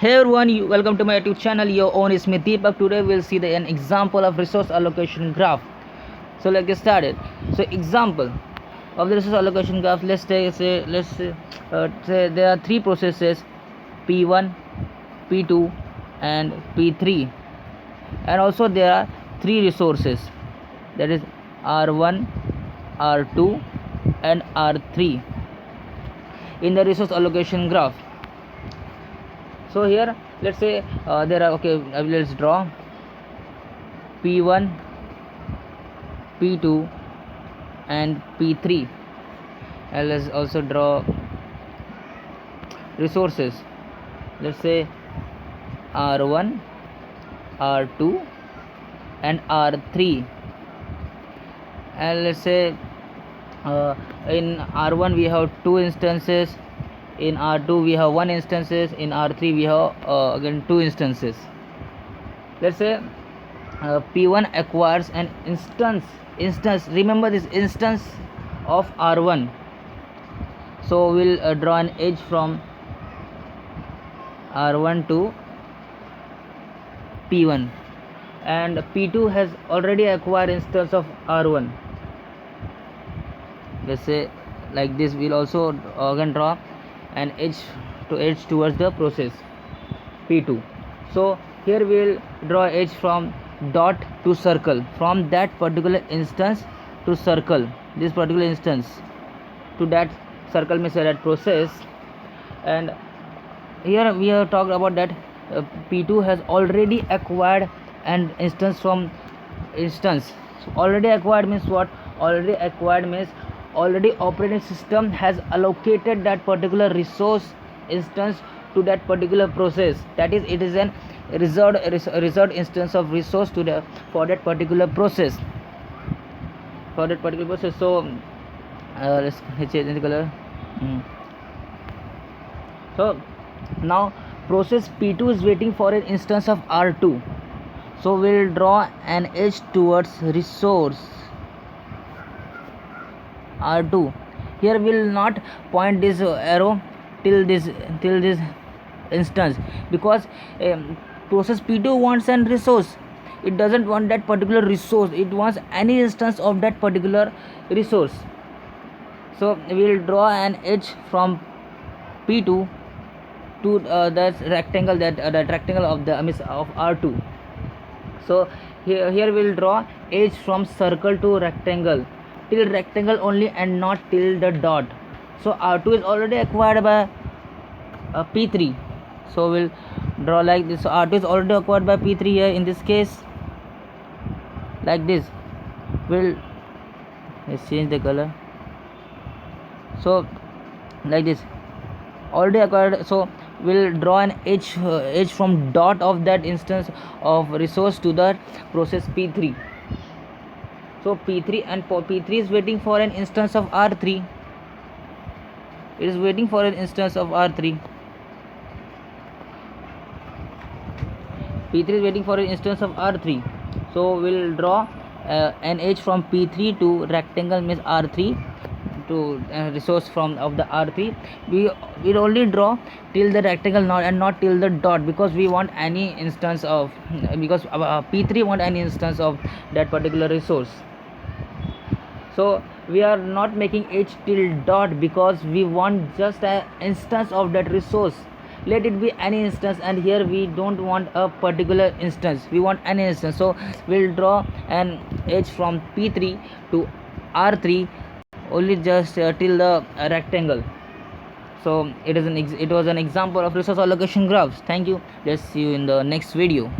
Hey everyone, welcome to my YouTube channel. Your own is me Deepak. Today we'll see an example of resource allocation graph. So let's get started. So example of the resource allocation graph. Let's say there are three processes: P1, P2, and P3, and also there are three resources, that is R1, R2, and R3 in the resource allocation graph. So here let's say there are let's draw P1, P2, and P3, and let's also draw resources. Let's say R1, R2, and R3, and let's say in R1 we have two instances, in R2 we have one instances, in R3 we have again two instances. Let's say P1 acquires an instance, remember this instance of R1. So we'll draw an edge from R1 to P1, and P2 has already acquired instance of R1. Let's say like this. We'll also again draw an edge towards the process P2. So here we'll draw edge from dot to circle, from that particular instance to circle, this particular instance to that circle means that process. And here we have talked about that P2 has already acquired an instance from instance. So already acquired means what? Already acquired means already operating system has allocated that particular resource instance to that particular process. That is, it is an reserved instance of resource for that particular process. So let's change the color. So now process P2 is waiting for an instance of R2. So we'll draw an edge towards resource R2. Here we'll not point this arrow till this instance, because process P2 wants an resource. It doesn't want that particular resource, it wants any instance of that particular resource. So we'll draw an edge from P2 to that rectangle, of the of R2. So here we'll draw edge from circle to rectangle, till rectangle only and not till the dot. So R2 is already acquired by P3. So we'll draw like this. So R2 is already acquired by P3 here in this case, like this. Let's change the color. So like this, already acquired. So we'll draw an edge from dot of that instance of resource to the process P3. So P3 is waiting for an instance of R3. It is waiting for an instance of R3. P3 is waiting for an instance of R3. So we'll draw an edge from P3 to rectangle means R3 to resource of the R3. We will only draw till the rectangle and not till the dot, because we want any instance of, because P3 want any instance of that particular resource. So we are not making edge till dot because we want just an instance of that resource. Let it be any instance, and here we don't want a particular instance, we want any instance. So we'll draw an edge from P3 to R3 only just till the rectangle. So it was an example of resource allocation graphs. Thank you. Let's see you in the next video.